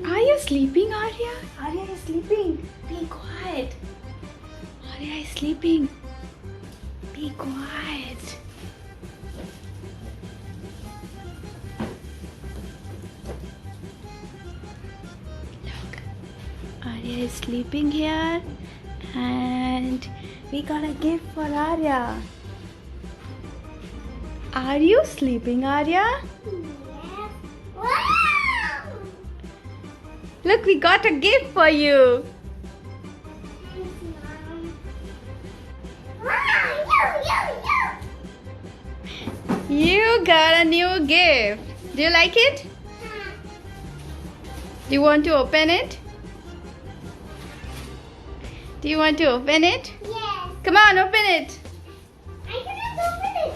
Are you sleeping, Arya? Arya is sleeping. Be quiet. Arya is sleeping. Be quiet. Look, Arya is sleeping here, and we got a gift for Arya. Are you sleeping, Arya? Look, we got a gift for you. You got a new gift. Do you like it? Do you want to open it? Do you want to open it? Yes. Come on, open it. I cannot open it.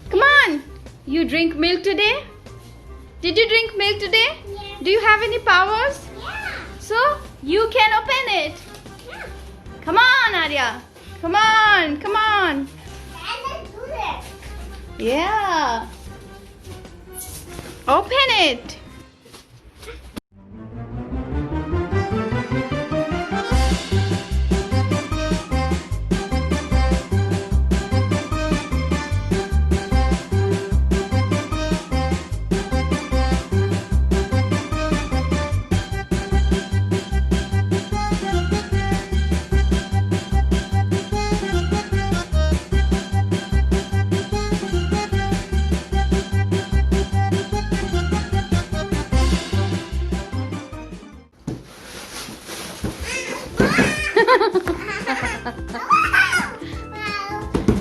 Come on. You drink milk today? Did you drink milk today? Yes. Do you have any powers? Yeah. So, you can open it. Yeah. Come on, Arya. Come on, come on. And let's do this. Yeah. Open it.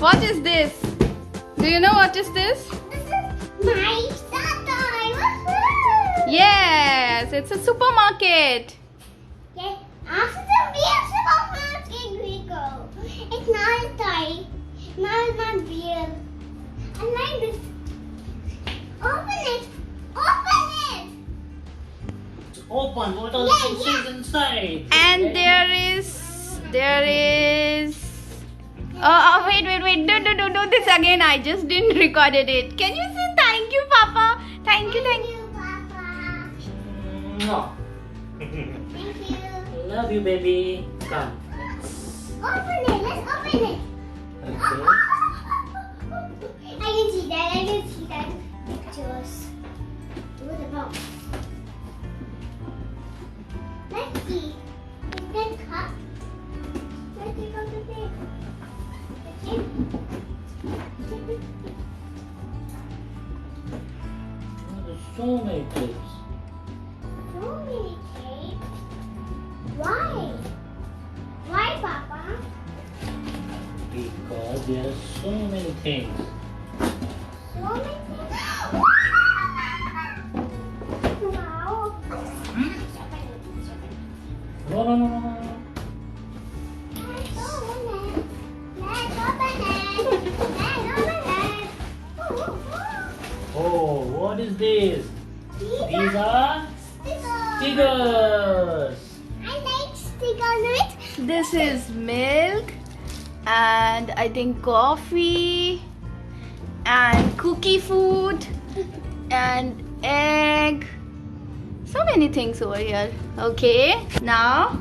What is this? Do you know what is this? This is my toy. Woohoo! Yes, it's a supermarket. Okay. After the beer supermarket we go. It's not a toy. No, it's not beer. I like this. Open it. Open it. Open. What are Yeah, the things inside? And there is. Oh, wait. Do this again. I just didn't recorded it. Can you say thank you, Papa? Thank you. Papa. No. Thank you. Love you, baby. Come. Open it. Let's open it. Okay. I can see that. I can see that. Pictures. Do the box. Let's see. Is that cup? Let's take out the thing. Okay. Oh, there's so many things. So many cakes. Why? Why, Papa? Because there are so many things. So many things. Wow. No. Let's open it. Let's open it. Let's open it. Oh, what is this? These are Stickers. stickers. I like stickers. This is milk, and I think coffee, and cookie food, and egg. So many things over here. Okay, now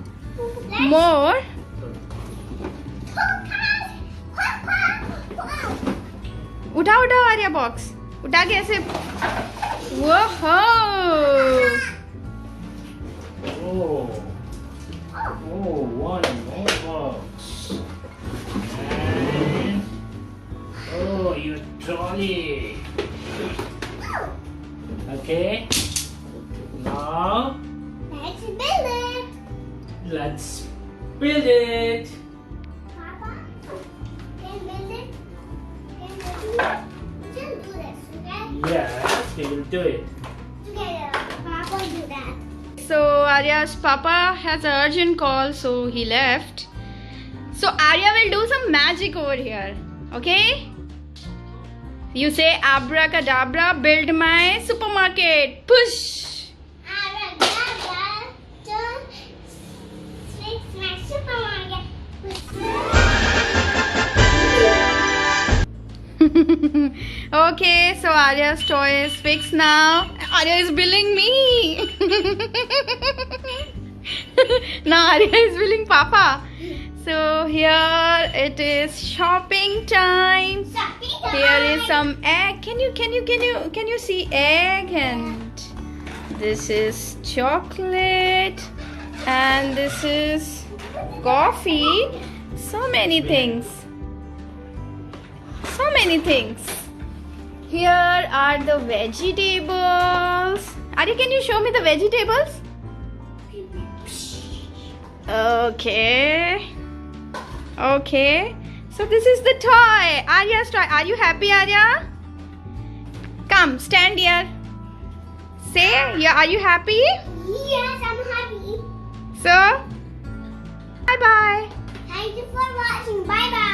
more. उठाओ Arya box उठा के ऐसे वो हो One more box. And your trolley. Okay. Now Let's build it. let's build it. Papa, can build it? Can we do it? Just do this, okay? Yes, we will do it. Together. Papa, do that. So Arya's papa has an urgent call, so he left. So Arya will do some magic over here. Okay? You say abracadabra, build my supermarket. Push. Abracadabra, turn, fix my supermarket. Okay, so Arya's toy is fixed now. Arya is billing me. Now Arya is billing Papa. So here it is shopping time. Here is some egg. Can you see egg? And this is chocolate. And this is coffee. So many things. So many things. Here are the vegetables. Arya, can you show me the vegetables? Okay. Okay. So this is the toy. Arya's toy. Are you happy, Arya? Come, stand here. Say, yeah, are you happy? Yes, I'm happy. So, bye-bye. Thank you for watching. Bye-bye.